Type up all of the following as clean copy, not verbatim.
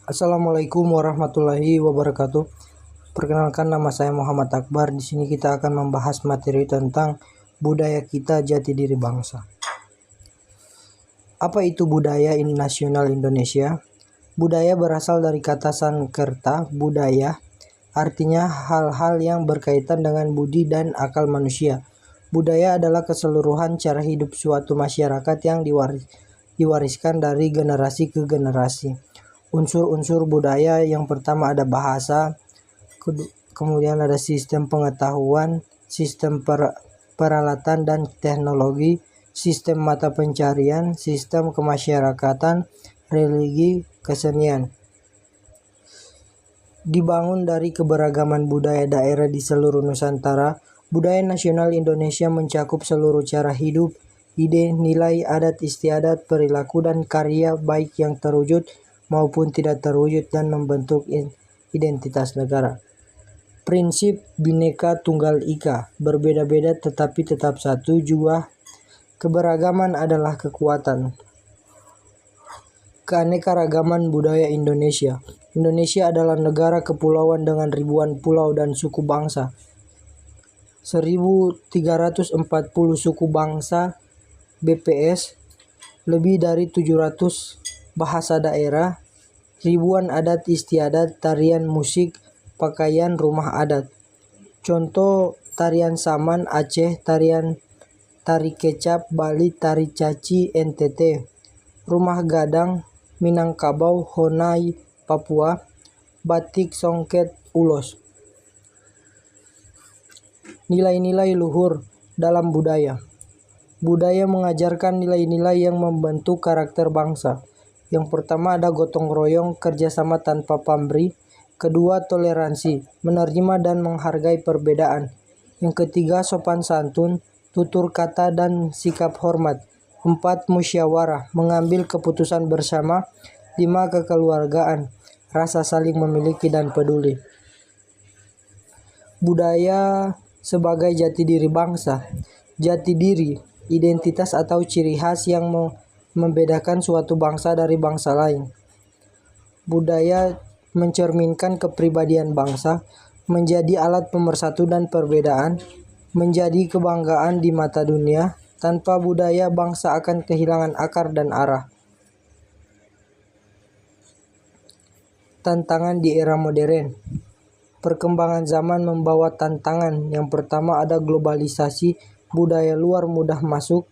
Assalamualaikum warahmatullahi wabarakatuh. Perkenalkan, nama saya Muhammad Akbar. Di sini kita akan membahas materi tentang budaya kita, jati diri bangsa. Apa itu budaya nasional Indonesia? Budaya berasal dari kata Sanskerta, budaya, artinya hal-hal yang berkaitan dengan budi dan akal manusia. Budaya adalah keseluruhan cara hidup suatu masyarakat yang diwariskan dari generasi ke generasi. Unsur-unsur budaya yang pertama ada bahasa, kemudian ada sistem pengetahuan, sistem peralatan dan teknologi, sistem mata pencarian, sistem kemasyarakatan, religi, kesenian. Dibangun dari keberagaman budaya daerah di seluruh Nusantara, budaya nasional Indonesia mencakup seluruh cara hidup, ide, nilai, adat istiadat, perilaku, dan karya baik yang terwujud maupun tidak terwujud dan membentuk identitas negara. Prinsip Bhinneka Tunggal Ika, berbeda-beda tetapi tetap satu jua. Keberagaman adalah kekuatan. Keanekaragaman budaya Indonesia. Indonesia adalah negara kepulauan dengan ribuan pulau dan suku bangsa. 1340 suku bangsa BPS, lebih dari 700 bahasa daerah, ribuan adat istiadat, tarian, musik, pakaian, rumah adat. Contoh tarian Saman Aceh, tari kecap Bali, tari caci NTT, rumah gadang Minangkabau, Honai Papua, batik Songket Ulos. Nilai-nilai luhur dalam budaya. Budaya mengajarkan nilai-nilai yang membentuk karakter bangsa. Yang pertama ada gotong royong, kerjasama tanpa pamrih. Kedua, toleransi, menerima dan menghargai perbedaan. Yang ketiga, sopan santun, tutur kata dan sikap hormat. 4, musyawarah, mengambil keputusan bersama. 5, kekeluargaan, rasa saling memiliki dan peduli. Budaya sebagai jati diri bangsa. Jati diri, identitas atau ciri khas yang membedakan suatu bangsa dari bangsa lain. Budaya mencerminkan kepribadian bangsa, menjadi alat pemersatu dan perbedaan, menjadi kebanggaan di mata dunia. Tanpa budaya, bangsa akan kehilangan akar dan arah. Tantangan di era modern. Perkembangan zaman membawa tantangan. Yang pertama ada globalisasi, budaya luar mudah masuk.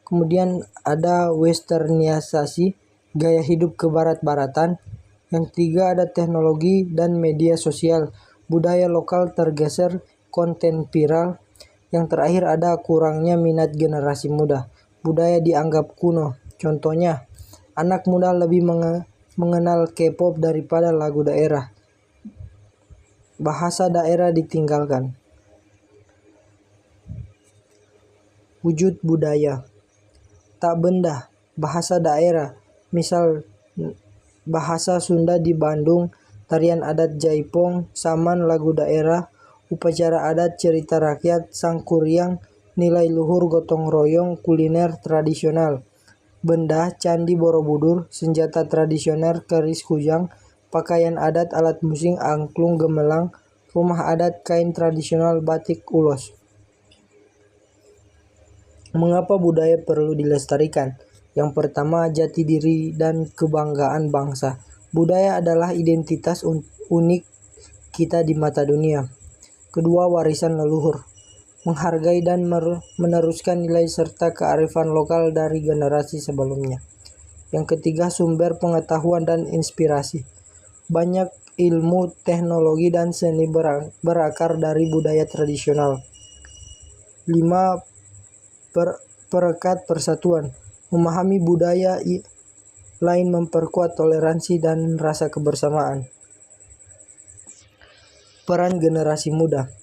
Kemudian ada westernisasi, gaya hidup kebarat-baratan. Yang ketiga ada teknologi dan media sosial, budaya lokal tergeser, konten viral. Yang terakhir ada kurangnya minat generasi muda, budaya dianggap kuno. Contohnya, anak muda lebih mengenal K-pop daripada lagu daerah. Bahasa daerah ditinggalkan. Wujud budaya. Tak benda, bahasa daerah, misal bahasa Sunda di Bandung, tarian adat Jaipong, Saman lagu daerah, upacara adat, cerita rakyat, sangkuriang, nilai luhur, gotong royong, kuliner tradisional. Benda, candi Borobudur, senjata tradisional, keris kujang, pakaian adat, alat musik, angklung, gemelang, rumah adat, kain tradisional, batik ulos. Mengapa budaya perlu dilestarikan? Yang pertama, jati diri dan kebanggaan bangsa. Budaya adalah identitas unik kita di mata dunia. Kedua, warisan leluhur. Menghargai dan meneruskan nilai serta kearifan lokal dari generasi sebelumnya. Yang ketiga, sumber pengetahuan dan inspirasi. Banyak ilmu, teknologi, dan seni berakar dari budaya tradisional. 5, perekat persatuan. Memahami budaya lain memperkuat toleransi dan rasa kebersamaan. Peran generasi muda.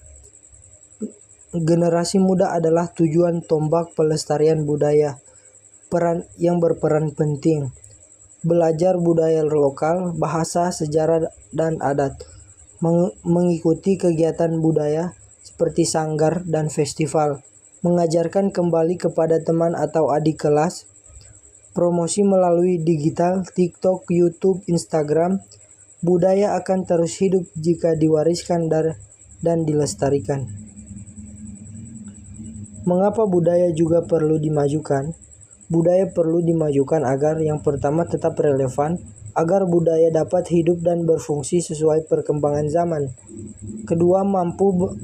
Generasi muda adalah tujuan tombak pelestarian budaya. Yang berperan penting. Belajar budaya lokal, bahasa, sejarah, dan adat. Mengikuti kegiatan budaya seperti sanggar dan festival. Mengajarkan kembali kepada teman atau adik kelas. Promosi melalui digital, TikTok, YouTube, Instagram. Budaya akan terus hidup jika diwariskan dan dilestarikan. Mengapa budaya juga perlu dimajukan? Budaya perlu dimajukan agar yang pertama tetap relevan, agar budaya dapat hidup dan berfungsi sesuai perkembangan zaman. Kedua, mampu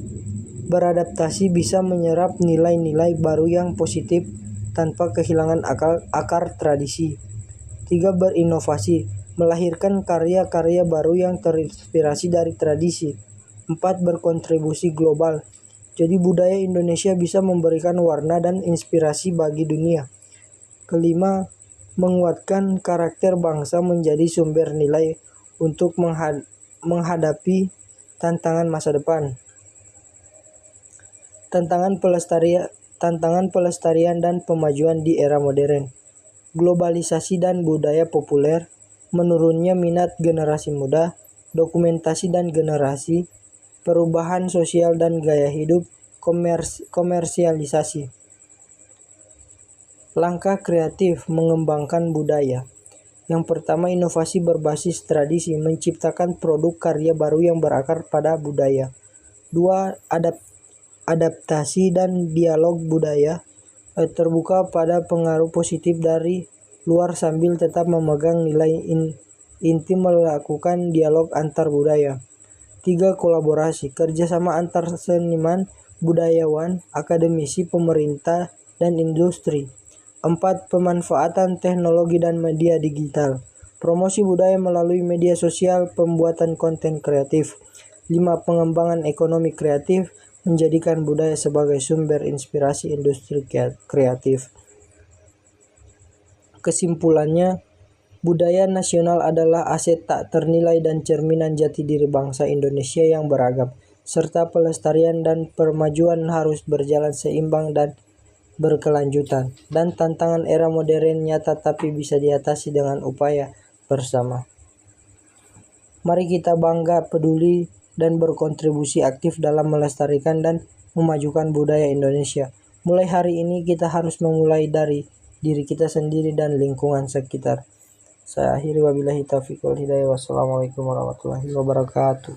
beradaptasi, bisa menyerap nilai-nilai baru yang positif tanpa kehilangan akar tradisi. Tiga, berinovasi, melahirkan karya-karya baru yang terinspirasi dari tradisi. Empat, berkontribusi global. Jadi budaya Indonesia bisa memberikan warna dan inspirasi bagi dunia. Kelima, menguatkan karakter bangsa menjadi sumber nilai untuk menghadapi tantangan masa depan. Tantangan pelestarian dan pemajuan di era modern. Globalisasi dan budaya populer, menurunnya minat generasi muda, dokumentasi dan generasi, perubahan sosial dan gaya hidup, komersialisasi. Langkah kreatif mengembangkan budaya. Yang pertama, inovasi berbasis tradisi, menciptakan produk karya baru yang berakar pada budaya. Dua, adaptasi dan dialog budaya, terbuka pada pengaruh positif dari luar sambil tetap memegang nilai inti, melakukan dialog antar budaya. Tiga, kolaborasi, kerjasama antar seniman, budayawan, akademisi, pemerintah, dan industri. Empat, pemanfaatan teknologi dan media digital, promosi budaya melalui media sosial, pembuatan konten kreatif. Lima, pengembangan ekonomi kreatif, menjadikan budaya sebagai sumber inspirasi industri kreatif. Kesimpulannya, budaya nasional adalah aset tak ternilai dan cerminan jati diri bangsa Indonesia yang beragam, serta pelestarian dan permajuan harus berjalan seimbang dan berkelanjutan. Dan tantangan era modern nyata tapi bisa diatasi dengan upaya bersama. Mari kita bangga, peduli, dan berkontribusi aktif dalam melestarikan dan memajukan budaya Indonesia. Mulai hari ini kita harus memulai dari diri kita sendiri dan lingkungan sekitar. Saya akhiri, wabillahi taufiq wal hidayah. Wassalamualaikum warahmatullahi wabarakatuh.